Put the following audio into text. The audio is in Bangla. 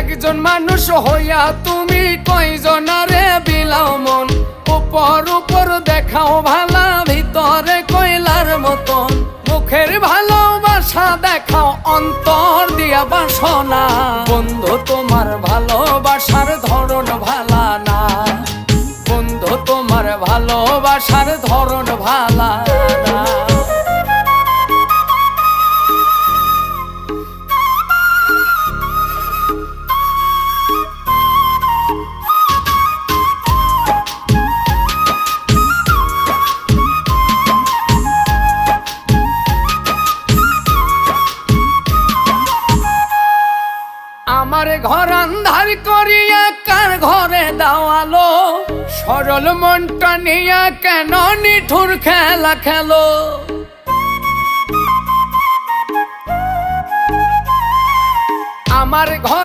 একজন মানুষ হইয়া তুমি কয়জনারে বিলাও মন, উপর উপর দেখাও ভালা, ভিতরে কয়লার মতন। মুখের ভালোবাসা দেখাও, অন্তর দিয়া বাসনা। বন্ধু তোমার ভালোবাসার ধরন ভালা না, বন্ধু তোমার ভালোবাসার ধরন ভালা না। আমার ঘর আন্ধার করিয়া কার ঘরে দাওয়ালো, সরল মনটা নিয়া কেন নিঠুর খেলা খেলো। আমার ঘর